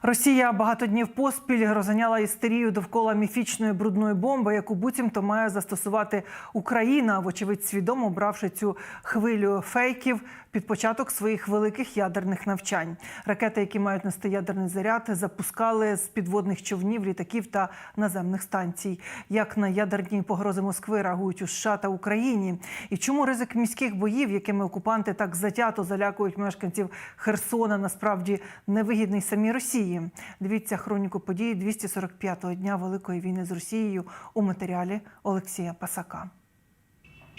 Росія багато днів поспіль розганяла істерію довкола міфічної брудної бомби, яку буцімто має застосувати Україна, вочевидь свідомо обравши цю хвилю фейків під початок своїх великих ядерних навчань. Ракети, які мають нести ядерний заряд, запускали з підводних човнів, літаків та наземних станцій. Як на ядерні погрози Москви реагують у США та Україні? І чому ризик міських боїв, якими окупанти так затято залякують мешканців Херсона, насправді невигідний самій Росії? Дивіться хроніку подій 245-го дня Великої війни з Росією у матеріалі Олексія Пасака.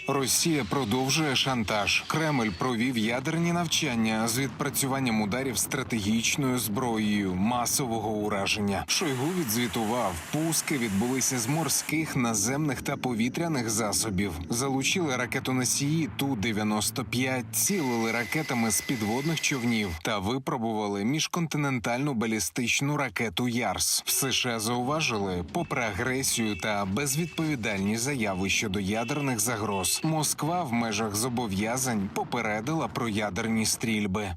Росія продовжує шантаж. Кремль провів ядерні навчання з відпрацюванням ударів стратегічною зброєю масового ураження. Шойгу відзвітував, пуски відбулися з морських, наземних та повітряних засобів. Залучили ракетоносії Ту-95, цілили ракетами з підводних човнів та випробували міжконтинентальну балістичну ракету «Ярс». В США зауважили, попри агресію та безвідповідальні заяви щодо ядерних загроз, Москва в межах зобов'язань попередила про ядерні стрільби.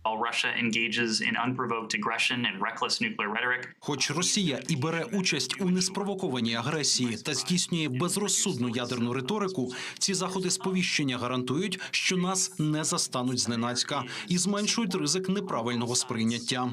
Хоч Росія і бере участь у неспровокованій агресії та здійснює безрозсудну ядерну риторику, ці заходи сповіщення гарантують, що нас не застануть зненацька і зменшують ризик неправильного сприйняття.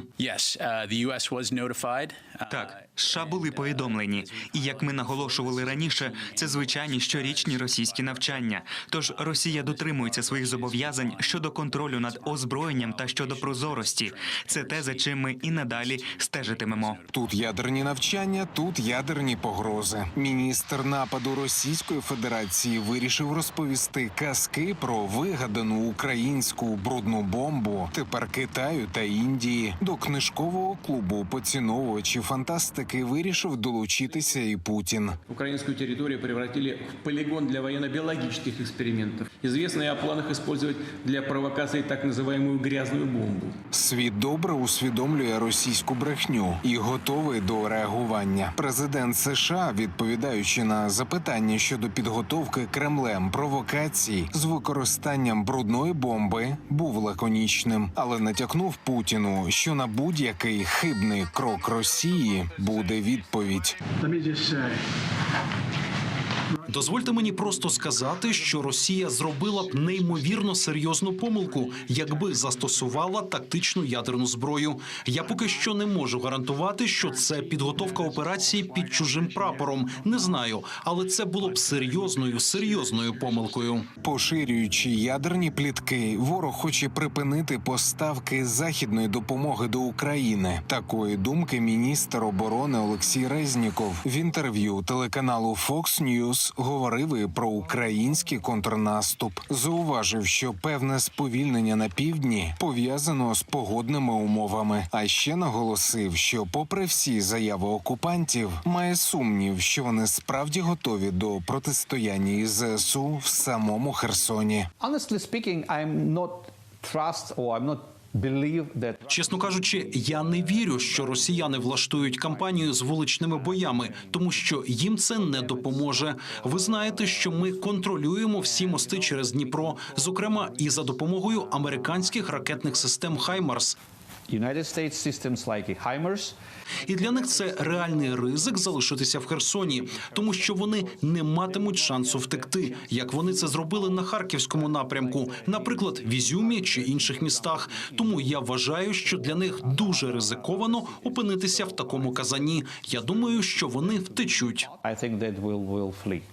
Так, США були повідомлені. І, як ми наголошували раніше, це звичайні щорічні російські навчання. Тож Росія дотримується своїх зобов'язань щодо контролю над озброєнням та щодо прозорості. Це те, за чим ми і надалі стежитимемо. Тут ядерні навчання, тут ядерні погрози. Міністр нападу Російської Федерації вирішив розповісти казки про вигадану українську брудну бомбу тепер Китаю та Індії. До книжкового клубу поціновувачів фантастики вирішив долучитися і Путін. Українську територію превратили в полігон для воєнно-біологічних экспериментов. Известно и о планах использовать для провокации так называемую грязную бомбу. Світ добре усвідомлює російську брехню і готовий до реагування. Президент США, відповідаючи на запитання щодо підготовки Кремлем провокацій з використанням брудної бомби, був лаконічним, але натякнув Путіну, що на будь-який хибний крок Росії буде відповідь. Дозвольте мені просто сказати, що Росія зробила б неймовірно серйозну помилку, якби застосувала тактичну ядерну зброю. Я поки що не можу гарантувати, що це підготовка операції під чужим прапором. Не знаю, але це було б серйозною помилкою. Поширюючи ядерні плітки, ворог хоче припинити поставки західної допомоги до України. Такої думки міністр оборони Олексій Резніков в інтерв'ю телеканалу Fox News говорив і про український контрнаступ. Зауважив, що певне сповільнення на півдні пов'язано з погодними умовами. А ще наголосив, що попри всі заяви окупантів, має сумнів, що вони справді готові до протистояння із ЗСУ в самому Херсоні. Чесно кажучи, я не вірю, що росіяни влаштують кампанію з вуличними боями, тому що їм це не допоможе. Ви знаєте, що ми контролюємо всі мости через Дніпро, зокрема і за допомогою американських ракетних систем «Хаймарс». І для них це реальний ризик залишитися в Херсоні, тому що вони не матимуть шансу втекти, як вони це зробили на Харківському напрямку, наприклад, в Ізюмі чи інших містах. Тому я вважаю, що для них дуже ризиковано опинитися в такому казані. Я думаю, що вони втечуть.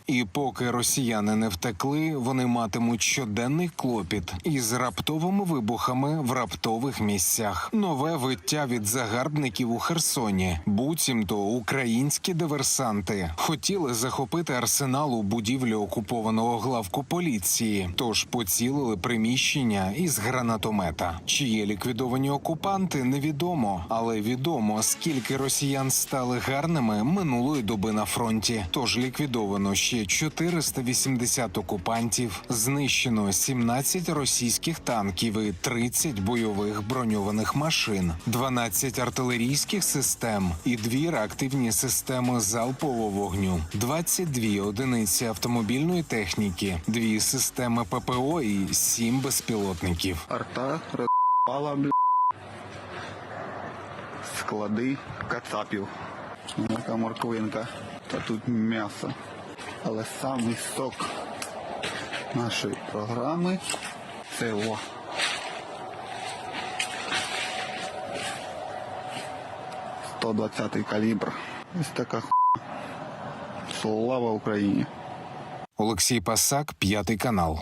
І поки росіяни не втекли, вони матимуть щоденний клопіт із раптовими вибухами в раптових місцях. Нове виття від загарбників у Херсоні. Буцімто українські диверсанти хотіли захопити арсенал у будівлі окупованого главку поліції, тож поцілили приміщення із гранатомета. Чи є ліквідовані окупанти, невідомо, але відомо, скільки росіян стали гарними минулої доби на фронті. Тож ліквідовано ще 480 окупантів, знищено 17 російських танків і 30 бойових броньованих машин, 12 артилерійських систем і 2 реактивні системи залпового вогню, 22 одиниці автомобільної техніки, 2 системи ППО і 7 безпілотників. Арта роз'їбала, склади кацапів. Така морквинка, та тут м'ясо. Але самий сок нашої програми – це о. .120 калібр. Ось така хуйня. Слава Україні! Олексій Пасак, 5 канал.